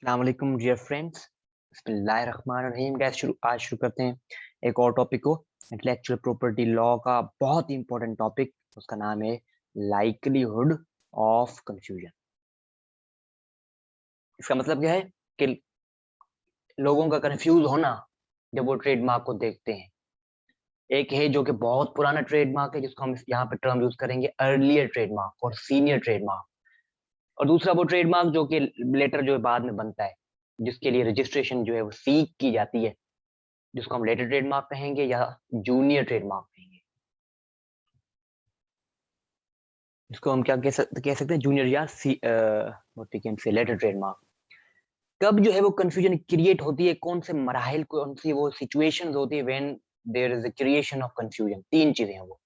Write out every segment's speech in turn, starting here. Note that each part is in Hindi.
अस्सलामुअलैकुम डियर फ्रेंड्स। बिस्मिल्लाहिर्रहमानिर्रहीम। गैस आज शुरू करते हैं एक और टॉपिक को। इंटेलेक्चुअल प्रॉपर्टी लॉ का बहुत ही इंपॉर्टेंट टॉपिक, उसका नाम है लाइकलीहुड ऑफ कंफ्यूजन। इसका मतलब क्या है कि लोगों का कंफ्यूज होना जब वो ट्रेडमार्क को देखते हैं। एक है जो कि बहुत पुराना ट्रेडमार्क है, जिसको हम यहाँ पे टर्म यूज करेंगे अर्लियर ट्रेडमार्क और सीनियर ट्रेडमार्क। और दूसरा वो ट्रेडमार्क जो कि लेटर जो है बाद में बनता है, जिसके लिए रजिस्ट्रेशन जो है वो सीक की जाती है, जिसको हम लेटर ट्रेडमार्क कहेंगे या जूनियर ट्रेडमार्क कहेंगे। इसको हम क्या कह सकते हैं, जूनियर या से लेटर ट्रेडमार्क। कब जो है वो कंफ्यूजन क्रिएट होती है, कौन से मराहिल, कौन सी वो सिचुएशंस होती है when there is a creation of confusion. तीन चीजें हैं वो।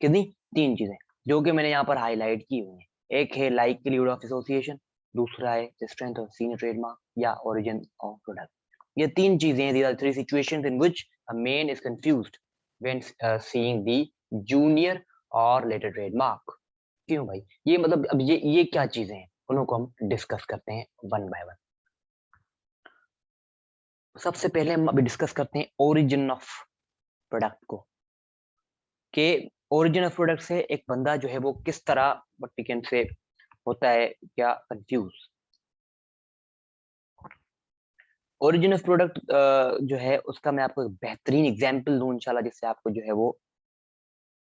कितनी? तीन चीजें जो कि मैंने यहाँ पर हाईलाइट की हुई है। एक है लाइकलीहुड ऑफ एसोसिएशन, दूसरा है स्ट्रेंथ ऑफ सीनियर ट्रेडमार्क या ओरिजिन ऑफ प्रोडक्ट। ये तीन चीजें हैं, these are three situations in which a man is confused when seeing the junior or later trademark। क्यों भाई? ये मतलब अब ये क्या चीजें हैं, उनको हम डिस्कस करते हैं वन बाय वन। सबसे पहले हम अभी डिस्कस करते हैं ओरिजिन ऑफ प्रोडक्ट को। कि ओरिजिन ऑफ प्रोडक्ट से एक बंदा जो है वो किस तरह वर्टिकन से होता है, क्या कंफ्यूज। ओरिजिन ऑफ प्रोडक्ट जो है उसका मैं आपको एक बेहतरीन एग्जांपल दूं इंशाल्लाह, जिससे आपको जो है वो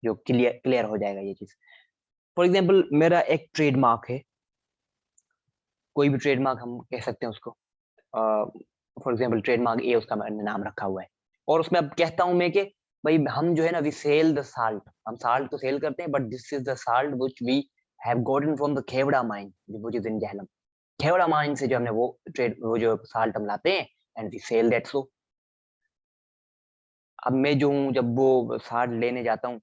जो क्लियर हो जाएगा ये चीज। फॉर एग्जांपल मेरा एक ट्रेडमार्क है, कोई भी ट्रेडमार्क हम कह सकते हैं उसको। फॉर एग्जांपल ट्रेडमार्क ए, उसका मैंने नाम रखा हुआ है। और उसमें अब कहता हूं मैं कि भाई हम जो है ना, वी सेल द साल्ट, हम साल्ट तो सेल करते हैं, but this is the salt which we have gotten from the Khewra mine which is in Jhelum. Khewra mine से जो हमने वो जो साल्ट हम लाते हैं, and we sell that. So अब मैं जो हूँ, जब वो साल्ट लेने जाता हूँ,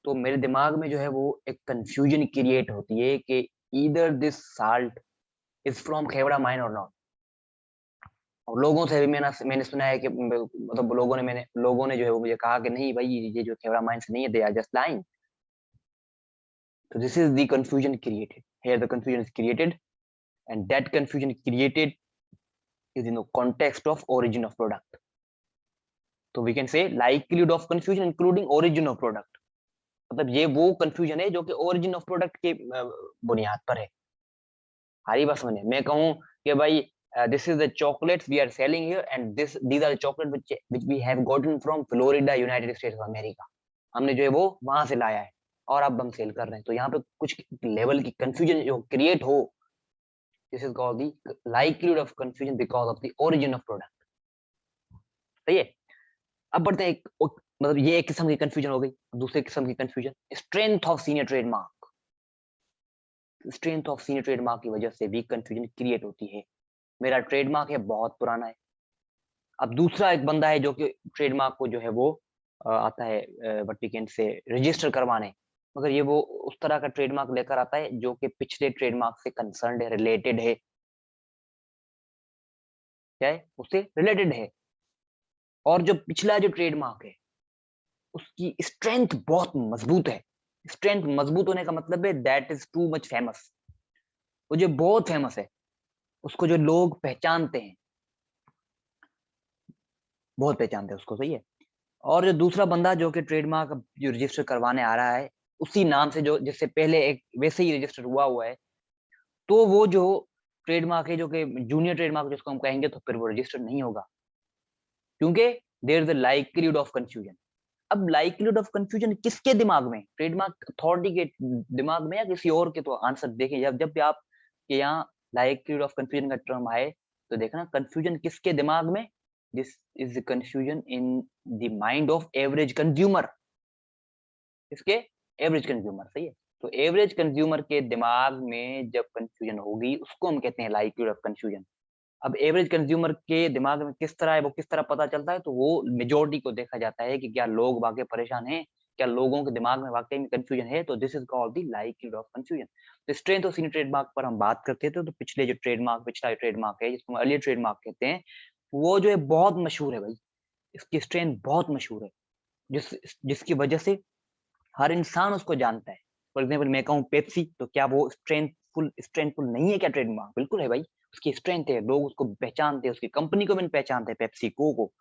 तो मेरे दिमाग में जो है वो एक कंफ्यूजन क्रिएट होती है कि either this salt is from Khewra mine और नॉट। और लोगों से भी मैंने सुना है कि मतलब लोगों ने जो है वो मुझे कहा कि नहीं भाई, ये जो खेवड़ा माइन से नहीं है, दे आर जस्ट लाइंग। तो this is the confusion created here, the confusion is created, and that confusion created is in the context of origin of product. तो we can say likelihood of confusion including origin of product। मतलब ये वो कंफ्यूजन है जो कि origin of product के बुनियाद पर है। हरी बात समझे? मैं कहूँ कि भाई this is the chocolates we are selling here and these are the chocolate which we have gotten from Florida, United States of America। हमने जो है वो वहां से लाया है और अब हम सेल कर रहे हैं। तो यहाँ पे कुछ लेवल की कंफ्यूजन जो क्रिएट हो, this is called the likelihood of confusion because of the origin of product। सही है? अब बढ़ते हैं मतलब ये एक किस्म की कंफ्यूजन हो गई। दूसरे किस्म की confusion strength of senior trademark. Strength of senior trademark की वजह से भी कंफ्यूजन क्रिएट होती है। मेरा ट्रेडमार्क है, बहुत पुराना है। अब दूसरा एक बंदा है जो कि ट्रेडमार्क को जो है वो आता है वर्टिकन से रजिस्टर करवाने, मगर ये वो उस तरह का ट्रेडमार्क लेकर आता है जो कि पिछले ट्रेडमार्क से कंसर्न्ड है, रिलेटेड है। क्या है? उससे रिलेटेड है। और जो पिछला जो ट्रेडमार्क है उसकी स्ट्रेंथ बहुत मजबूत है। स्ट्रेंथ मजबूत होने का मतलब है that is too much famous. वो जो बहुत फेमस है, उसको जो लोग पहचानते हैं, बहुत पहचानते हैं उसको। सही है? और जो दूसरा बंदा जो कि ट्रेडमार्क जो रजिस्टर करवाने आ रहा है उसी नाम से, जो जिससे पहले एक वैसे ही रजिस्टर हुआ है, तो वो जो ट्रेडमार्क है जो कि जूनियर ट्रेडमार्क जिसको हम कहेंगे, तो फिर वो रजिस्टर नहीं होगा, क्योंकि there is a likelihood of confusion. अब लाइकलीहुड ऑफ कंफ्यूजन किसके दिमाग में? ट्रेडमार्क अथॉरिटी के दिमाग में या किसी और के? तो आंसर देखें, जब भी आप के यहाँ लाइकलीहुड ऑफ कंफ्यूजन का टर्म आए, तो देखना कंफ्यूजन किसके दिमाग में। This is confusion in the mind of average consumer. इसके एवरेज कंज्यूमर। सही है? तो एवरेज कंज्यूमर के दिमाग में जब कंफ्यूजन होगी, उसको हम कहते हैं लाइकलीहुड ऑफ कंफ्यूजन। अब एवरेज कंज्यूमर के दिमाग में किस तरह है, वो किस तरह पता चलता है? तो वो मेजोरिटी को देखा जाता है कि क्या लोग वाकई परेशान हैं, क्या लोगों के दिमाग में वाकई में कंफ्यूजन है। तो this is called the likelihood of confusion. तो स्ट्रेंथ और सीनियर ट्रेडमार्क पर हम बात करते थे, तो पिछला ट्रेडमार्क है जिसको हम अर्लियर ट्रेडमार्क कहते हैं, वो जो है बहुत मशहूर है भाई। इसकी स्ट्रेंथ बहुत मशहूर है, जिसकी वजह से हर इंसान उसको जानता है। फॉर एग्जाम्पल मैं कहूँ पेप्सी, तो क्या वो स्ट्रेंथ स्ट्रेंथफुल स्ट्रेंथफुल नहीं है क्या ट्रेडमार्क? बिल्कुल है भाई, उसकी स्ट्रेंथ है, लोग उसको पहचानते हैं, उसकी कंपनी को भी पहचानते हैं, पेप्सिको को।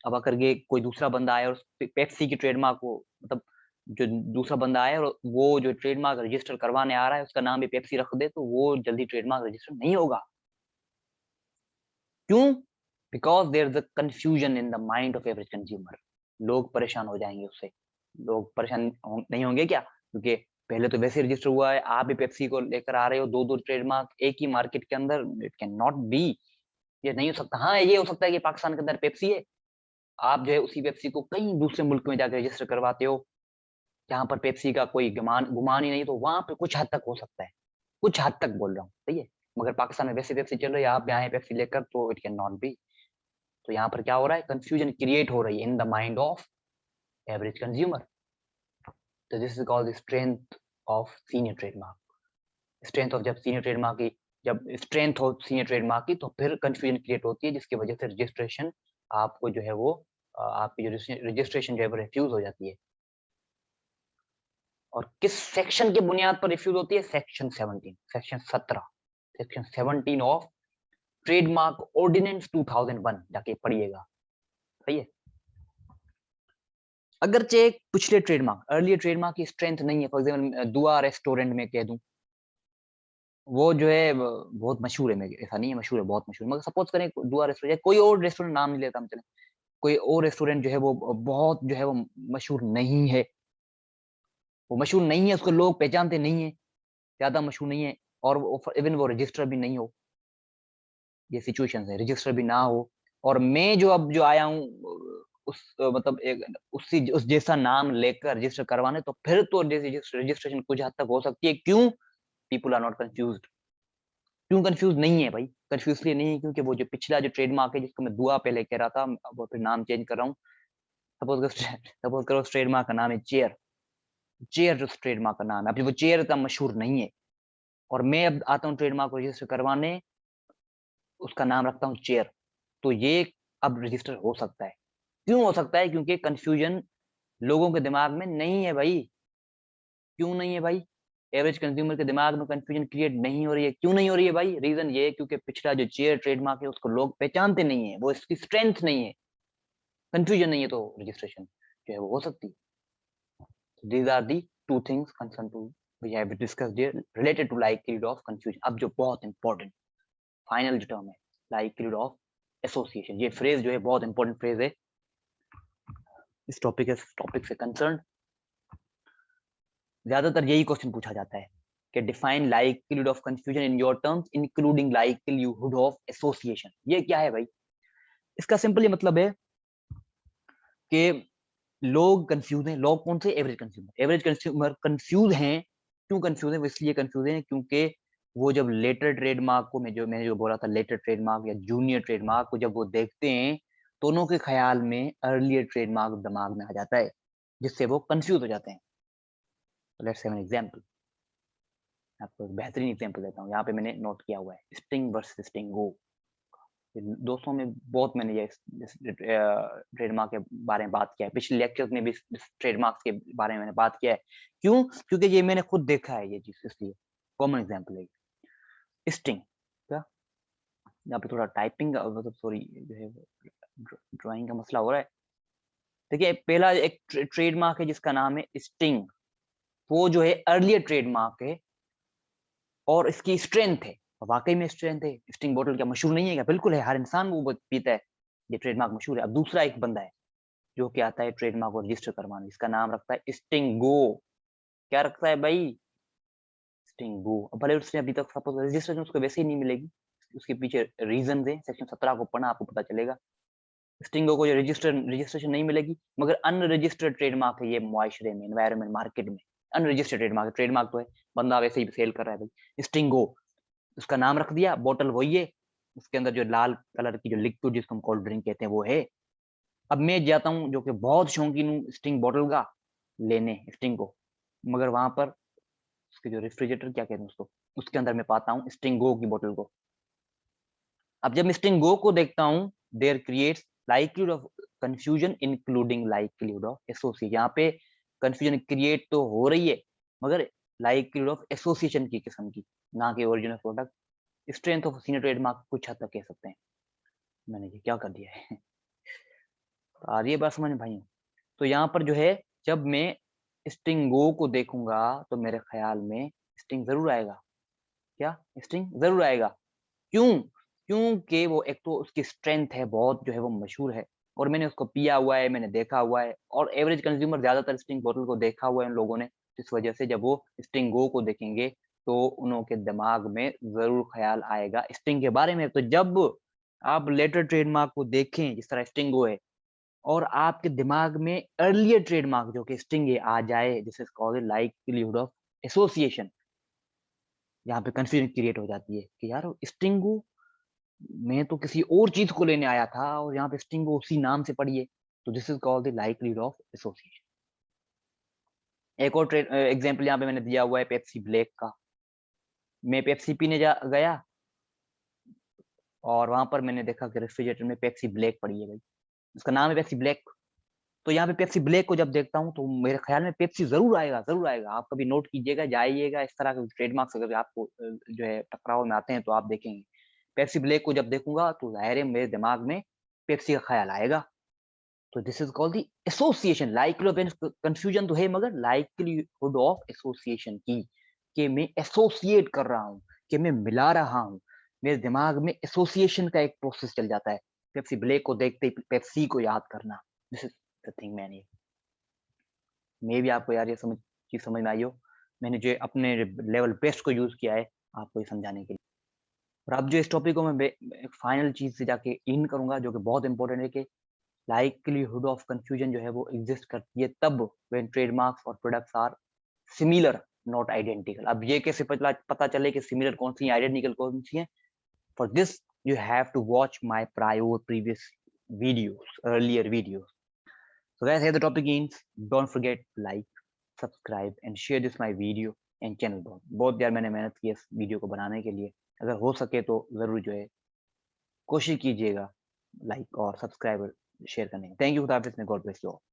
अब अगर ये कोई दूसरा बंदा आया और पेप्सी की ट्रेडमार्क को मतलब जो दूसरा बंदा आया और वो जो ट्रेडमार्क रजिस्टर करवाने आ रहा है उसका नाम भी पेप्सी रख दे तो वो जल्दी ट्रेडमार्क रजिस्टर नहीं होगा। क्यों? Because there is a confusion in the mind of average consumer. लोग परेशान हो जाएंगे उससे। लोग परेशान नहीं होंगे क्या? क्योंकि पहले तो वैसे रजिस्टर हुआ है, आप भी पेप्सी को लेकर आ रहे हो, दो दो ट्रेडमार्क एक ही मार्केट के अंदर, इट कैन नॉट बी। ये नहीं हो सकता। हाँ, ये हो सकता है कि पाकिस्तान के अंदर पेप्सी है, आप जो है उसी पेप्सी को कई दूसरे मुल्क में जाकर रजिस्टर करवाते हो जहां पर पेप्सी का कोई गुमान गुमान ही नहीं, तो वहां पे कुछ हद तक हो सकता है, कुछ हद तक बोल रहा हूँ, सही है। मगर पाकिस्तान में वैसे पेप्सी चल रही है, आप यहाँ है पेप्सी लेकर, तो इट कैन नॉट बी। तो यहाँ पर क्या हो रहा है? कंफ्यूजन क्रिएट हो रही है in the mind of average consumer. तो this is called the strength of senior trademark. Strength of जब सीनियर ट्रेडमार्क की जब स्ट्रेंथ हो सीनियर ट्रेडमार्क की तो फिर कंफ्यूजन क्रिएट होती है, जिसकी वजह से रजिस्ट्रेशन आपको जो है वो आपकी जो रजिस्ट्रेशन जो है वो रिफ्यूज हो जाती है। और किस सेक्शन की बुनियाद पर रिफ्यूज होती है? Section 17, section 17, section 17 of trademark ordinance 2001 जाके पढ़िएगा, सही है। अगरचे पिछले ट्रेडमार्क अर्लियर ट्रेडमार्क की स्ट्रेंथ नहीं है, फॉर एग्जाम्पल दुआ रेस्टोरेंट में कह दूं, वो जो है बहुत मशहूर है, ऐसा नहीं है मशहूर है, बहुत मशहूर, मगर सपोज करें दुआ रेस्टोरेंट, कोई और रेस्टोरेंट नाम नहीं लेता हम, चले कोई और रेस्टोरेंट जो है वो बहुत जो है वो मशहूर नहीं है, वो मशहूर नहीं है, उसको लोग पहचानते नहीं है, ज्यादा मशहूर नहीं है, और इवन वो रजिस्टर भी नहीं हो, ये सिचुएशन है, रजिस्टर भी ना हो, और मैं जो अब जो आया हूँ उस मतलब एक उस जैसा नाम लेकर रजिस्टर करवाने, तो फिर तो रजिस्ट्रेशन कुछ हद तक हो सकती है। क्यों? People are not confused. क्यों कंफ्यूज नहीं है भाई? कंफ्यूज इसलिए नहीं है क्योंकि वो जो पिछला जो ट्रेडमार्क है जिसको मैं दुआ पहले कह रहा था, अब वो फिर नाम चेंज कर रहा हूँ। सपोज करो ट्रेडमार्क का नाम है चेयर। चेयर जो ट्रेडमार्क का नाम है, अब वो चेयर इतना मशहूर नहीं है, और मैं अब आता हूँ ट्रेडमार्क को रजिस्टर करवाने, उसका नाम रखता हूँ चेयर, तो ये अब रजिस्टर हो सकता है। क्यों हो सकता है? क्योंकि कंफ्यूजन लोगों के दिमाग में नहीं है भाई। क्यों नहीं है भाई? एवरेज कंज्यूमर के दिमाग में कंफ्यूजन क्रिएट नहीं हो रही है। क्यों नहीं हो रही है भाई? रीजन ये है क्योंकि पिछला जो चेयर ट्रेडमार्क है उसको लोग पहचानते नहीं है, वो इसकी स्ट्रेंथ नहीं है, कंफ्यूजन नहीं है, तो रजिस्ट्रेशन जो है वो हो सकती है। These are the two things concern to we have discussed here related to likelihood of confusion. अब जो बहुत इंपॉर्टेंट फाइनल जो टर्म है, लाइक्लीहुड ऑफ एसोसिएशन, ये फ्रेज जो है बहुत इंपॉर्टेंट फ्रेज है इस टॉपिक से कंसर्न। ज्यादातर यही क्वेश्चन पूछा जाता है कि define likelihood of confusion in your terms including likelihood of association. ये क्या है भाई? इसका सिंपली मतलब है कि लोग कंफ्यूज हैं। लोग कौन से? एवरेज कंज्यूमर कंफ्यूज हैं। क्यों कंफ्यूज है? वो इसलिए कंफ्यूज है क्योंकि वो जब लेटर ट्रेडमार्क को मैंने जो बोला था लेटर ट्रेडमार्क या जूनियर ट्रेडमार्क को जब वो देखते हैं, दोनों के ख्याल में अर्लियर ट्रेडमार्क दिमाग में आ जाता है, जिससे वो कंफ्यूज हो जाते हैं। Let's have an example. आपको एक बेहतरीन एग्जांपल देता हूँ, यहाँ पे मैंने नोट किया हुआ है स्टिंग वर्सेस स्टिंगो। दोस्तों में बहुत मैंने ये ट्रेडमार्क के बारे में बात किया है, पिछले लेक्चर्स में भी ट्रेडमार्क्स के बारे में मैंने बात किया है। क्यों? क्योंकि ये मैंने खुद देखा है ये चीज, इसलिए कॉमन एग्जांपल है स्टिंग। क्या यहाँ पे थोड़ा टाइपिंग का मतलब सॉरी जो है ड्राइंग का मसला हो रहा है। देखिए पहला एक ट्रेडमार्क है जिसका नाम है स्टिंग, वो जो है अर्लियर ट्रेडमार्क है और इसकी स्ट्रेंथ है, वाकई में स्ट्रेंथ है। स्टिंग बोतल क्या मशहूर नहीं है क्या? बिल्कुल है, हर इंसान वो पीता है, ये ट्रेडमार्क मशहूर है। अब दूसरा एक बंदा है जो कि आता है ट्रेडमार्क को रजिस्टर करवाने, इसका नाम रखता है स्टिंगो। क्या रखता है भाई? स्टिंगो। अब भले उसने अभी तक सपोज रजिस्ट्रेशन उसको वैसे ही नहीं मिलेगी, उसके पीछे रीजन है, सेक्शन 17 को पढ़ना आपको पता चलेगा। स्टिंगो को जो रजिस्ट्रेशन नहीं मिलेगी, मगर अनरजिस्टर्ड ट्रेडमार्क है ये मुआशरे में, एनवायरमेंट, मार्केट में अनरजिस्टर्ड ट्रेडमार्क। ट्रेडमार्क तो है, बंदा वैसे ही सेल कर रहा है भाई। स्टिंगो उसका नाम रख दिया, बोतल वही है, उसके अंदर जो लाल कलर की जो लिक्विड जिसको हम कोल्ड ड्रिंक कहते हैं वो है। अब मैं जाता हूँ जो कि बहुत शौकीन हूँ स्टिंग बोतल का लेने स्टिंग को, मगर वहां पर उसके जो रेफ्रिजरेटर क्या कहते हैं उसको, उसके अंदर मैं पाता हूँ स्टिंग गो की बोतल को। अब जब मैं स्टिंग गो को देखता हूँ, there creates likelihood of confusion including likelihood of association. यहाँ पे कंफ्यूजन क्रिएट तो हो रही है, मगर लाइक्लीहुड ऑफ एसोसिएशन की किस्म की, ना कि original product. Strength of senior trademark कुछ हद तक कह सकते हैं। मैंने ये क्या कर दिया है? तो आ रही है बात समझ में भाइयों? तो यहाँ पर जो है, जब मैं स्टिंगो को देखूँगा तो मेरे ख़्याल में स्टिंग ज़रूर आएगा। क्या? स्टिंग ज़रूर आएगा। क्यों? क्योंकि वो एक तो उसकी स्ट्रेंथ है, बहुत जो है वो मशहूर है और मैंने उसको पिया हुआ है, मैंने देखा हुआ है और एवरेज कंज़्यूमर ज़्यादातर स्टिंग बॉटल को देखा हुआ है उन लोगों ने। इस वजह से जब वो स्टिंगो को देखेंगे, तो उन्हों के दिमाग में ज़रूर ख़्याल आएगा स्टिंग के बारे में। तो जब आप लेटर ट्रेडमार्क को देखें, जिस तरह स्टिंगो है और आपके दिमाग में अर्लियर ट्रेडमार्क जो कि स्टिंग है आ जाए, this is called likelihood of association. यहाँ पे कन्फ्यूजन क्रिएट हो जाती है कि यार स्टिंगो मैं तो किसी और चीज़ को लेने आया था और यहाँ पे स्टिंगो उसी नाम से पड़ी है। तो this is called the likelihood of association. एक और एग्ज़ाम्पल यहाँ पे मैंने दिया हुआ है पेप्सी ब्लैक का। मैं पेप्सी पीने गया और वहाँ पर मैंने देखा कि रेफ्रिजरेटर में पेप्सी ब्लैक पड़ी है भाई। उसका नाम है पेप्सी ब्लैक। तो यहाँ पे पेप्सी ब्लैक को जब देखता हूँ तो मेरे ख़्याल में पेप्सी ज़रूर आएगा, ज़रूर आएगा। आप कभी नोट कीजिएगा, जाइएगा इस तरह के ट्रेडमार्क्स अगर आपको जो है टकराव में आते हैं तो आप देखेंगे। पेप्सी ब्लैक को जब देखूँगा तो ज़ाहिर है मेरे दिमाग में पेप्सी का ख़्याल आएगा। तो this is called the association. Likelihood of confusion तो है मगर लाइक्लीहुड ऑफ एसोसिएशन की, कि मैं एसोसिएट कर रहा हूँ, कि मैं मिला रहा हूँ। मेरे दिमाग में एसोसिएशन का एक प्रोसेस चल जाता है। पेप्सी ब्लैक को देखते ही पेप्सी को याद करना। This is the thing man ये। मेबी आपको यार ये चीज़ समझ में आई हो। मैंने जो अपने लेवल बेस्ट को यूज़ किया है आपको ये समझाने के लिए। और अब जो इस टॉपिक को मैं एक फाइनल चीज़ से जाके इन करूँगा जो कि बहुत इम्पोर्टेंट है कि लाइक्लीहुड ऑफ कन्फ्यूजन जो है वो एग्ज़िस्ट करती है तब व्हेन ट्रेडमार्क्स और products are similar not identical. अब ये कैसे पता चले कि सिमिलर कौन-सी है, आइडेंटिकल कौन-सी है? For this you have to watch my prior previous videos, earlier videos. So guys, here the topic ends. Don't forget to like, subscribe and share this my video and channel बहुत यार मैंने मेहनत की है इस वीडियो को बनाने के लिए। अगर हो सके तो ज़रूर जो है कोशिश कीजिएगा लाइक और सब्सक्राइब और शेयर करने की। थैंक यू खुदा हाफ़िज़, गॉड ब्लेस यू ऑल।